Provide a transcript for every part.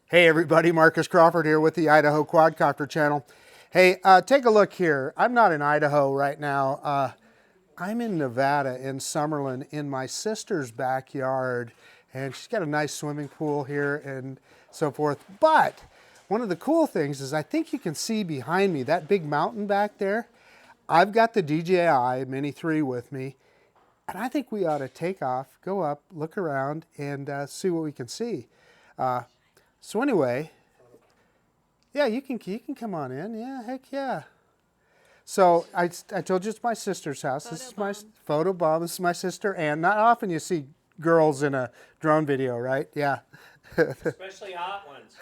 Hey everybody, Marcus Crawford here with the Idaho Quadcopter channel. Hey, take a look here. I'm not in Idaho right now. I'm in Nevada, in Summerlin, in my sister's backyard. And she's got a nice swimming pool here and so forth. But one of the cool things is I think you can see behind me, that big mountain back there. I've got the DJI Mini 3 with me. And I think we ought to take off, go up, look around, and see what we can see. So anyway, yeah, you can come on in. Yeah, heck yeah. So I told you it's my sister's house. This is my photo bomb. This is my sister Ann. Not often you see girls in a drone video, right? Yeah. Especially hot ones.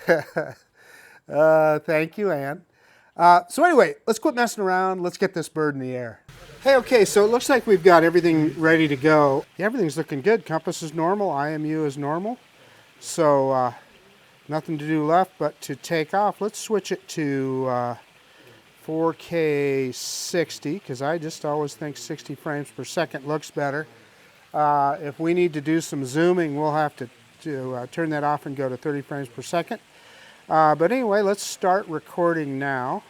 Thank you, Ann. So anyway, let's quit messing around. Let's get this bird in the air. Hey, okay, so it looks like we've got everything ready to go. Yeah, everything's looking good. Compass is normal. IMU is normal. So nothing to do left but to take off. Let's switch it to 4K 60 because I just always think 60 frames per second looks better. If we need to do some zooming, we'll have to turn that off and go to 30 frames per second. But anyway, let's start recording now.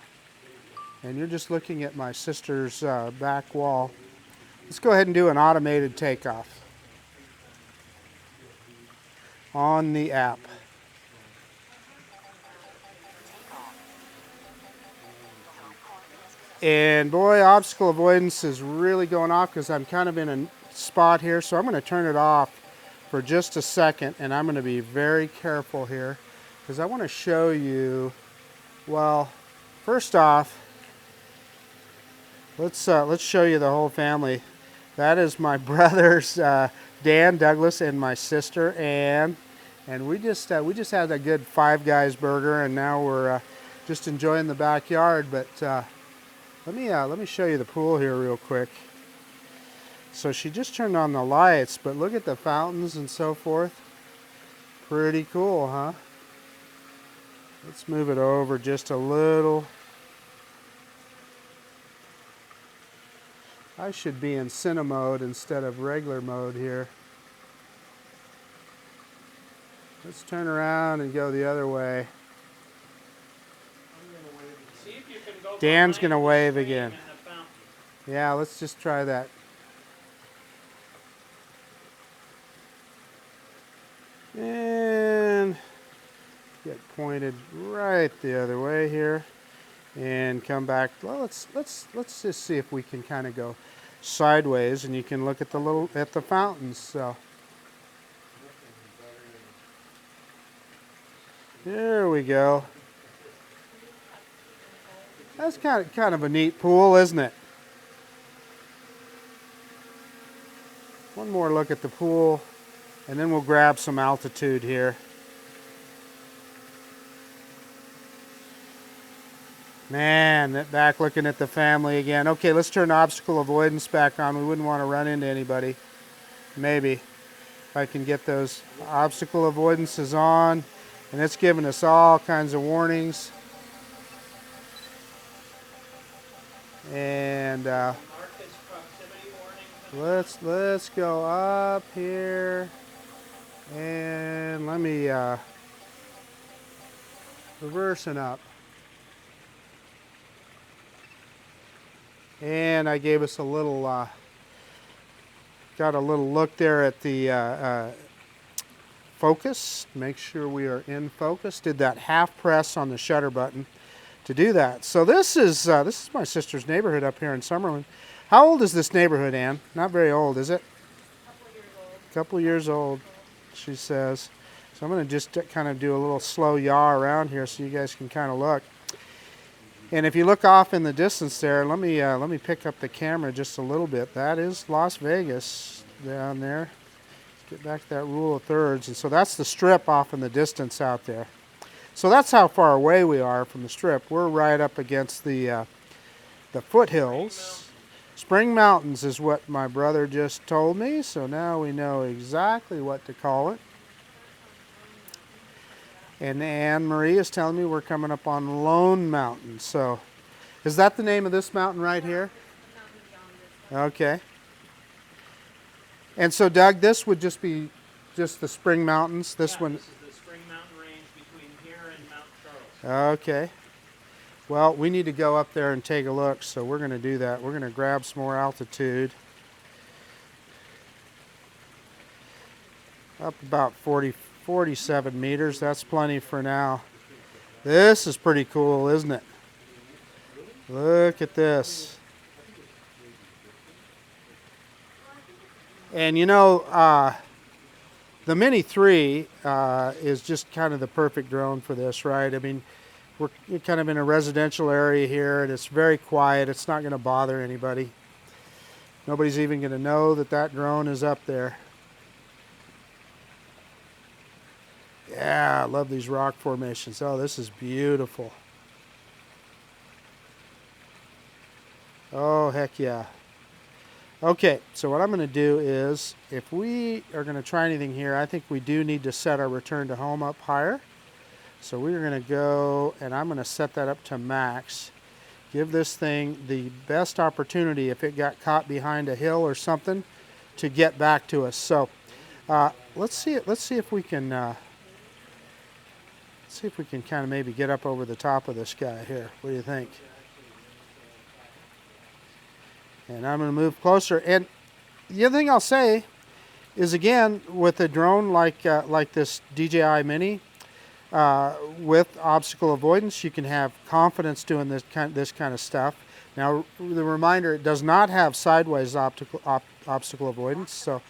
And you're just looking at my sister's back wall. Let's go ahead and do an automated takeoff on the app. And boy, obstacle avoidance is really going off because I'm kind of in a spot here. So I'm going to turn it off for just a second. And I'm going to be very careful here because I want to show you, well, first off, let's show you the whole family. That is my brothers, Dan, Douglas, and my sister Ann. And we just had a good Five Guys burger, and now we're just enjoying the backyard. But let me show you the pool here real quick. So she just turned on the lights, but look at the fountains and so forth. Pretty cool, huh? Let's move it over just a little. I should be in cine mode instead of regular mode here. Let's turn around and go the other way. Dan's going to wave again. Yeah, let's just try that. And get pointed right the other way here. And come back. Well, let's just see if we can kind of go sideways, and you can look at the fountains. So there we go. That's kind of a neat pool, isn't it? One more look at the pool, and then we'll grab some altitude here. Man, that back looking at the family again. Okay, let's turn obstacle avoidance back on. We wouldn't want to run into anybody. Maybe if I can get those obstacle avoidances on. And it's giving us all kinds of warnings. And let's go up here. And let me reversing up. And I gave us a little, got a little look there at the focus. Make sure we are in focus. Did that half press on the shutter button to do that. So this is my sister's neighborhood up here in Summerlin. How old is this neighborhood, Ann? Not very old, is it? Couple years old, she says. So I'm going to just kind of do a little slow yaw around here so you guys can kind of look. And if you look off in the distance there, let me pick up the camera just a little bit. That is Las Vegas down there. Let's get back to that rule of thirds. And so that's the strip off in the distance out there. So that's how far away we are from the strip. We're right up against the foothills. Spring Mountains is what my brother just told me. So now we know exactly what to call it. And Anne Marie is telling me we're coming up on Lone Mountain. So, is that the name of this mountain right here? Okay. And so, Doug, this would just be the Spring Mountains. This one. This is the Spring Mountain range between here Okay. Well, we need to go up there and take a look, so we're going to do that. We're going to grab some more altitude. Up about 47 meters. That's plenty for now. This is pretty cool, isn't it? Look at this. And you know, the Mini 3 is just kind of the perfect drone for this, right? I mean, we're kind of in a residential area here, and it's very quiet. It's not going to bother anybody. Nobody's even going to know that that drone is up there. Yeah, I love these rock formations. Oh, this is beautiful. Oh, heck yeah. Okay, so what I'm going to do is, if we are going to try anything here, I think we do need to set our return to home up higher. So we're going to go, and I'm going to set that up to max. Give this thing the best opportunity, if it got caught behind a hill or something, to get back to us. So let's see if we can kind of maybe get up over the top of this guy here. What do you think? And I'm going to move closer. And the other thing I'll say is, again, with a drone like this DJI Mini, with obstacle avoidance, you can have confidence doing this kind of stuff. Now, the reminder, it does not have sideways obstacle avoidance. So,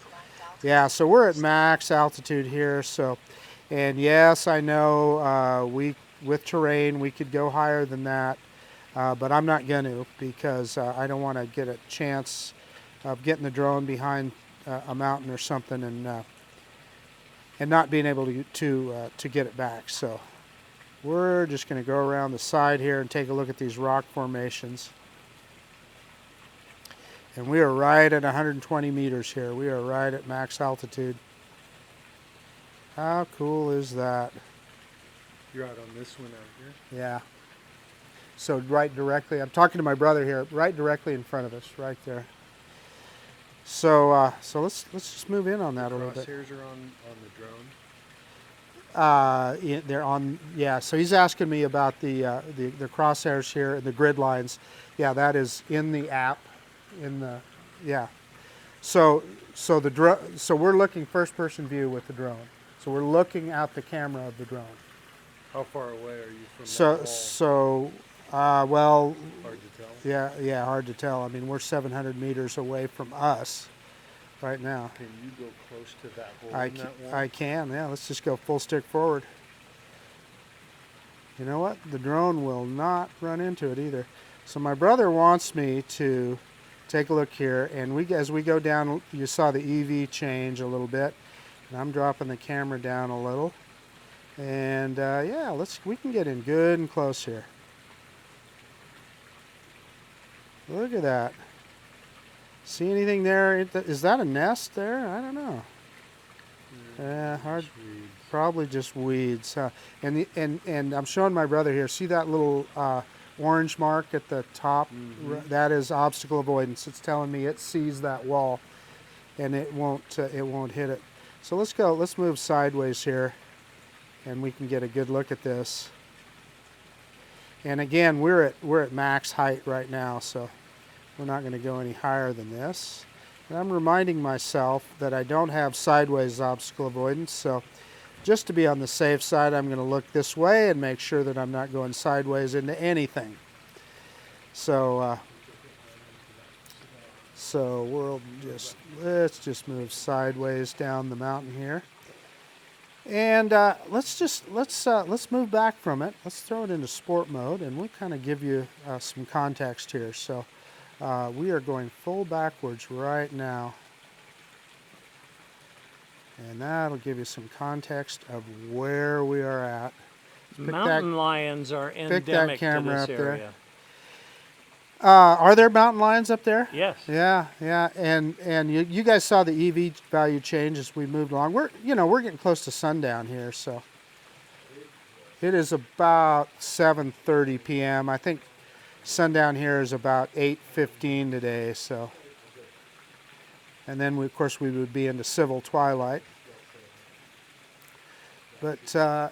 yeah, so we're at max altitude here. So, and yes, I know with terrain we could go higher than that. But I'm not going to, because I don't want to get a chance of getting the drone behind a mountain or something and not being able to get it back. So we're just going to go around the side here and take a look at these rock formations. And we are right at 120 meters here. We are right at max altitude. How cool is that? You're out on this one out here? Yeah. So right directly, I'm talking to my brother here, right directly in front of us, right there. So so let's just move in on that a little bit. Crosshairs are on the drone? They're on, yeah. So he's asking me about the crosshairs here and the grid lines. Yeah, that is in the app, yeah. So we're looking first-person view with the drone. So we're looking out the camera of the drone. How far away are you from that wall? Well, Hard to tell? yeah, hard to tell. I mean, we're 700 meters away from us right now. Can you go close to that hole in that wall? I can, yeah. Let's just go full stick forward. You know what? The drone will not run into it either. So my brother wants me to take a look here, and as we go down, you saw the EV change a little bit, and I'm dropping the camera down a little. And yeah, we can get in good and close here. Look at that. See anything there? Is that a nest there? I don't know. Hard. Weeds. Probably just weeds. And I'm showing my brother here. See that little orange mark at the top? Mm-hmm. That is obstacle avoidance. It's telling me it sees that wall, and it won't hit it. So let's go. Let's move sideways here, and we can get a good look at this. And again, we're at max height right now, so we're not going to go any higher than this. And I'm reminding myself that I don't have sideways obstacle avoidance, so just to be on the safe side, I'm going to look this way and make sure that I'm not going sideways into anything. So let's just move sideways down the mountain here. And let's move back from it. Let's throw it into sport mode, and we'll kind of give you some context here. So we are going full backwards right now, and that'll give you some context of where we are at. Mountain lions are endemic to this area. Are there mountain lions up there? Yes. Yeah. And you guys saw the EV value change as we moved along. We're getting close to sundown here, so it is about 7:30 p.m. I think sundown here is about 8:15 today. So, and then of course we would be into civil twilight. But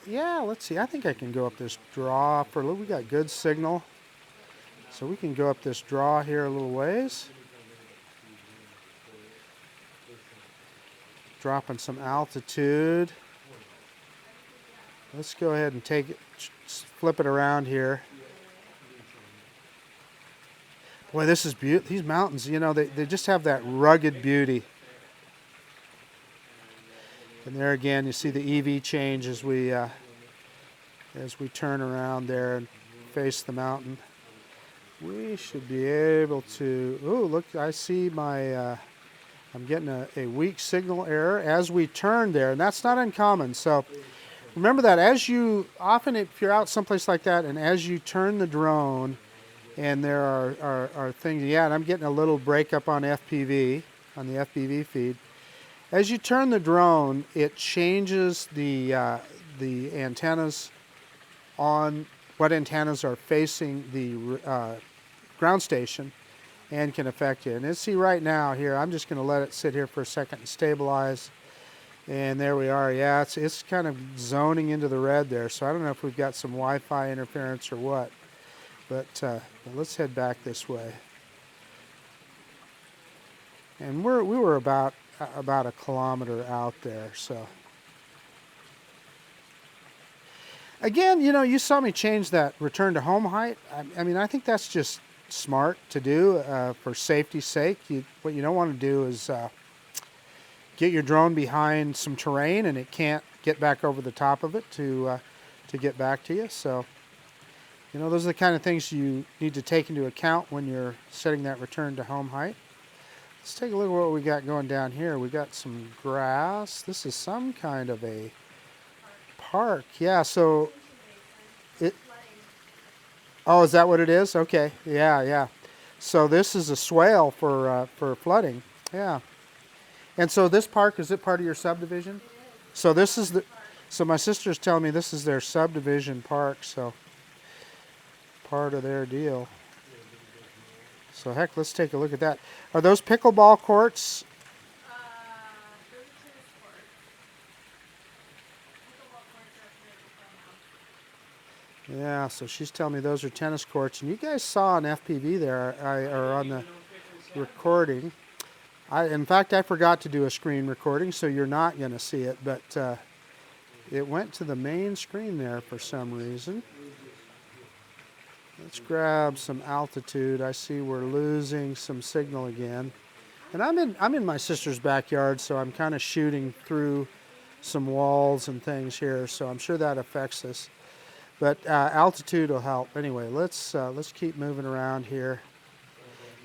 yeah, let's see. I think I can go up this draw for a little. We got good signal. So we can go up this draw here a little ways. Dropping some altitude. Let's go ahead and take it, flip it around here. Boy, this is beautiful. These mountains, you know, they just have that rugged beauty. And there again, you see the EV change as we turn around there and face the mountain. We should be able to, oh, look, I see my, I'm getting a weak signal error as we turn there, and that's not uncommon. So remember that as you, often if you're out someplace like that, and as you turn the drone, and there are things, yeah, and I'm getting a little breakup on FPV, on the FPV feed. As you turn the drone, it changes the antennas on what antennas are facing the ground station and can affect you. And let's see right now here, I'm just going to let it sit here for a second and stabilize. And there we are. Yeah, it's kind of zoning into the red there. So I don't know if we've got some Wi-Fi interference or what. But let's head back this way. And we were about a kilometer out there. So again, you know, you saw me change that return to home height. I mean, I think that's just smart to do for safety's sake. What you don't want to do is get your drone behind some terrain and it can't get back over the top of it to get back to you. So, you know, those are the kind of things you need to take into account when you're setting that return to home height. Let's take a look at what we got going down here. We got some grass. This is some kind of a park. Yeah, so oh, is that what it is? Okay, yeah. So this is a swale for flooding. Yeah. And so this park, is it part of your subdivision? So this is so my sister's telling me this is their subdivision park, so part of their deal. So heck, let's take a look at that. Are those pickleball courts? Yeah, so she's telling me those are tennis courts. And you guys saw an FPV there, or on the recording. In fact, I forgot to do a screen recording, so you're not going to see it. But it went to the main screen there for some reason. Let's grab some altitude. I see we're losing some signal again. And I'm in my sister's backyard, so I'm kind of shooting through some walls and things here, so I'm sure that affects us. But altitude will help. Anyway, let's keep moving around here.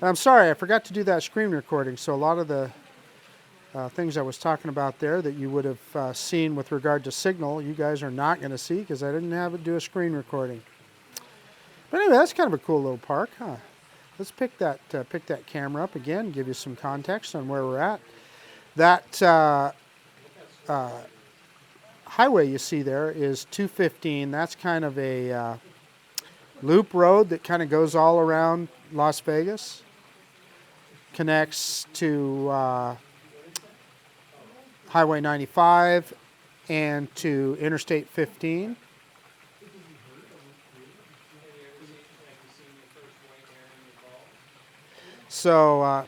And I'm sorry, I forgot to do that screen recording, so a lot of the things I was talking about there that you would have seen with regard to signal, you guys are not going to see because I didn't have it do a screen recording. But anyway, that's kind of a cool little park, huh? Let's pick that camera up again, give you some context on where we're at. That highway you see there is 215. That's kind of a loop road that kind of goes all around Las Vegas. Connects to Highway 95 and to Interstate 15. So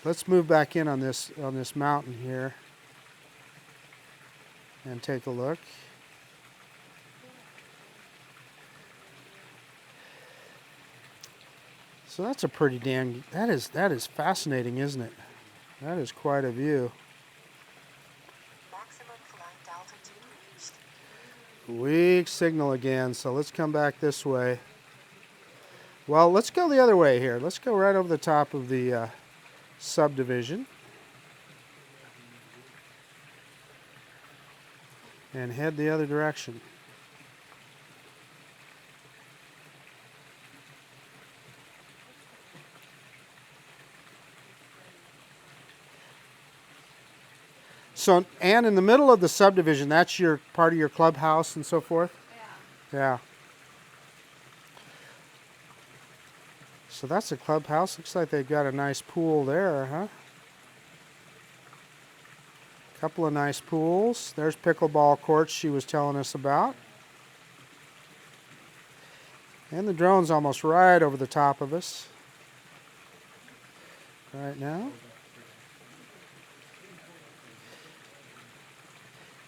let's move back in on this mountain here and take a look. So that's a pretty that is fascinating, isn't it? That is quite a view. Maximum flight altitude reached. Weak signal again, so let's come back this way. Well, let's go the other way here. Let's go right over the top of the subdivision and head the other direction. So, and in the middle of the subdivision, that's your part of your clubhouse and so forth? Yeah. So that's a clubhouse. Looks like they've got a nice pool there, huh? Couple of nice pools. There's pickleball courts she was telling us about. And the drone's almost right over the top of us right now.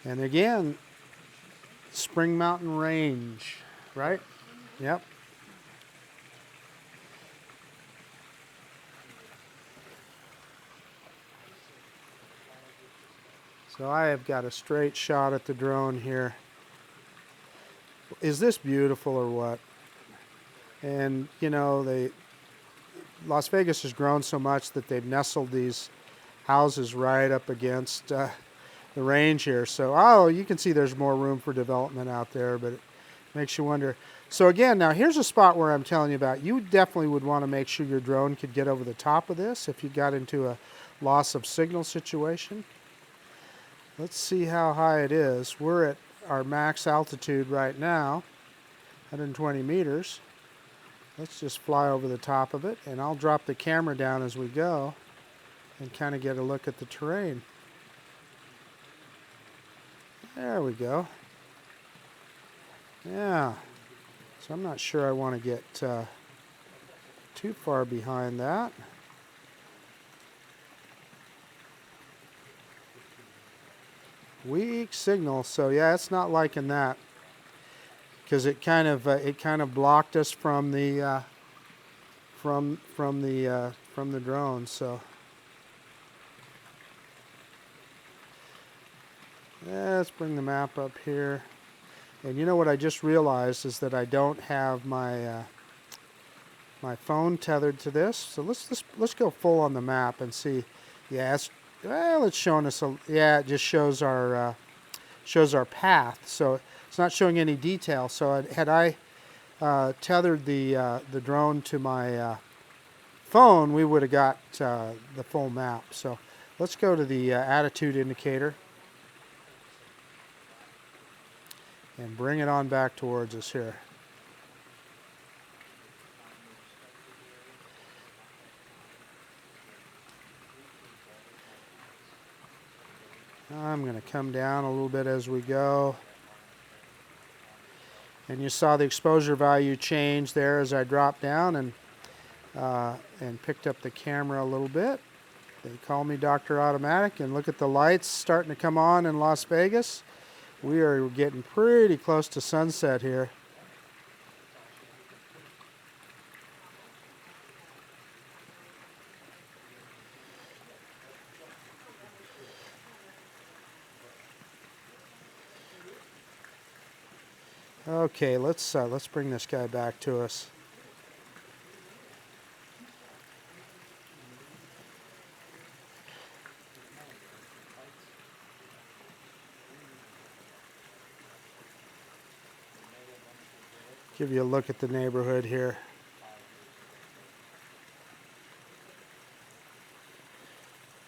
And again, Spring Mountain Range, right? Yep. So I have got a straight shot at the drone here. Is this beautiful or what? And you know, Las Vegas has grown so much that they've nestled these houses right up against the range here. So, oh, you can see there's more room for development out there, but it makes you wonder. So again, now here's a spot where I'm telling you about. You definitely would want to make sure your drone could get over the top of this if you got into a loss of signal situation. Let's see how high it is. We're at our max altitude right now, 120 meters. Let's just fly over the top of it, and I'll drop the camera down as we go and kind of get a look at the terrain. There we go. Yeah. So I'm not sure I want to get too far behind that. Weak signal, so yeah, it's not liking that because it kind of blocked us from the drone. So yeah, let's bring the map up here. And you know what I just realized is that I don't have my my phone tethered to this. So let's go full on the map and see. Yeah, it's showing us it just shows our path. So it's not showing any detail. So had I tethered the drone to my phone, we would have got the full map. So let's go to the attitude indicator and bring it on back towards us here. I'm going to come down a little bit as we go. And you saw the exposure value change there as I dropped down and picked up the camera a little bit. They call me Dr. Automatic, and look at the lights starting to come on in Las Vegas. We are getting pretty close to sunset here. Okay, let's bring this guy back to us. Give you a look at the neighborhood here.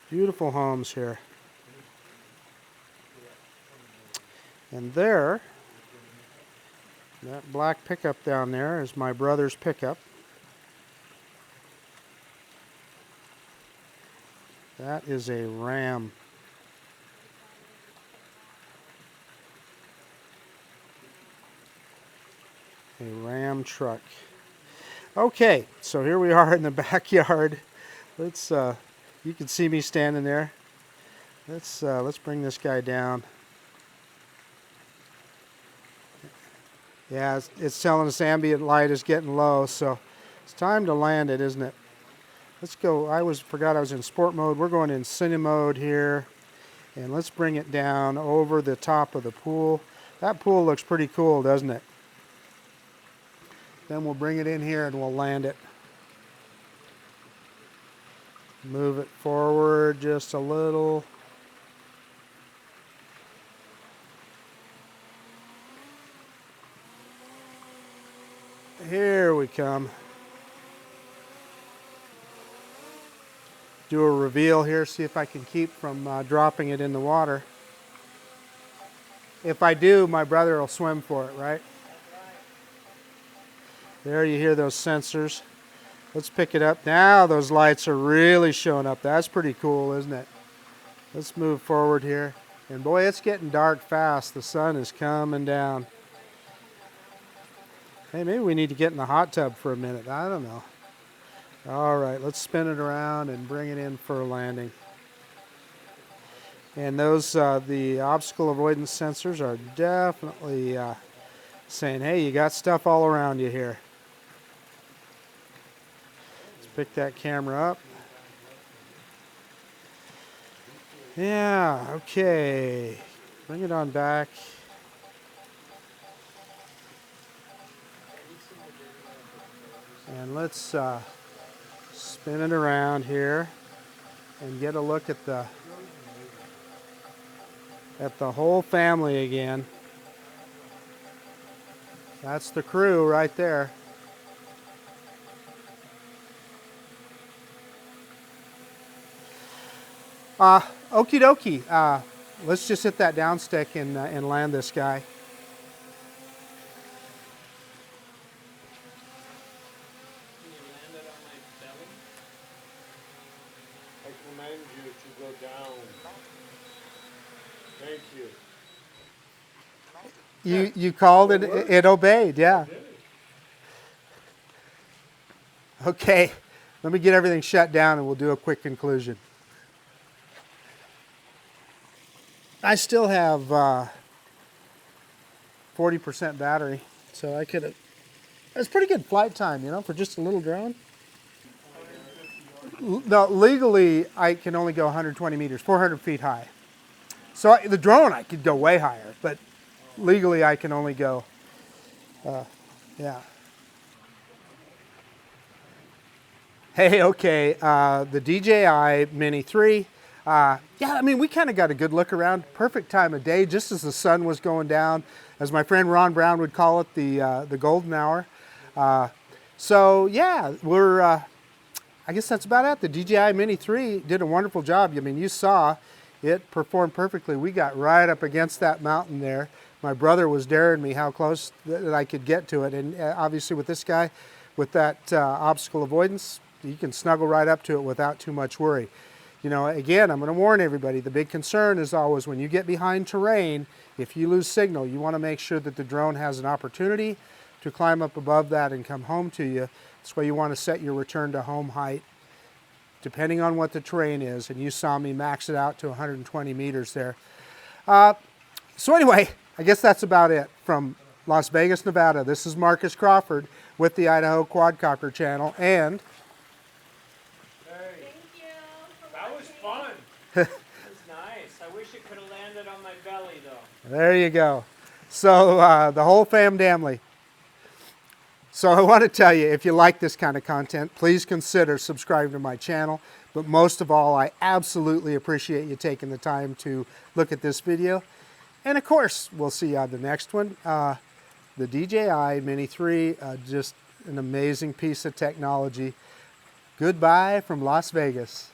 Beautiful homes here. And there, that black pickup down there is my brother's pickup. That is a Ram. A Ram truck. Okay, so here we are in the backyard. Let's you can see me standing there. Let's bring this guy down. Yeah, it's telling us ambient light is getting low, so it's time to land it, isn't it? Let's go. Forgot I was in sport mode. We're going in cine mode here, and let's bring it down over the top of the pool. That pool looks pretty cool, doesn't it? Then we'll bring it in here and we'll land it. Move it forward just a little. Here we come. Do a reveal here, see if I can keep from dropping it in the water. If I do, my brother will swim for it, right? There you hear those sensors. Let's pick it up. Now those lights are really showing up. That's pretty cool, isn't it? Let's move forward here. And boy, it's getting dark fast. The sun is coming down. Hey, maybe we need to get in the hot tub for a minute. I don't know. All right, let's spin it around and bring it in for a landing. And those, the obstacle avoidance sensors are definitely saying, hey, you got stuff all around you here. Let's pick that camera up. Yeah, okay. Bring it on back. And let's spin it around here and get a look at the whole family again. That's the crew right there. Okie dokie. Let's just hit that down stick and land this guy. I command you to go down. Thank you. You called it, it obeyed, yeah. Okay, let me get everything shut down and we'll do a quick conclusion. I still have 40% battery, so I could have, it's pretty good flight time, you know, for just a little drone. No, legally, I can only go 120 meters, 400 feet high. So the drone, I could go way higher, but legally, I can only go, yeah. Hey, okay, the DJI Mini 3. Yeah, I mean, we kind of got a good look around. Perfect time of day, just as the sun was going down. As my friend Ron Brown would call it, the golden hour. So, yeah, we're, I guess that's about it. The DJI Mini 3 did a wonderful job. I mean, you saw it performed perfectly. We got right up against that mountain there. My brother was daring me how close that I could get to it. And obviously with this guy, with that obstacle avoidance, you can snuggle right up to it without too much worry. You know, again, I'm going to warn everybody, the big concern is always when you get behind terrain, if you lose signal, you want to make sure that the drone has an opportunity to climb up above that and come home to you. That's why you want to set your return to home height, depending on what the terrain is. And you saw me max it out to 120 meters there. So anyway, I guess that's about it from Las Vegas, Nevada. This is Marcus Crawford with the Idaho Quadcopter channel, and That was fun. It was nice. I wish it could have landed on my belly, though. there you go. So the whole family. So I want to tell you, if you like this kind of content, please consider subscribing to my channel. But most of all, I absolutely appreciate you taking the time to look at this video. And of course, we'll see you on the next one. The DJI Mini 3, just an amazing piece of technology. Goodbye from Las Vegas.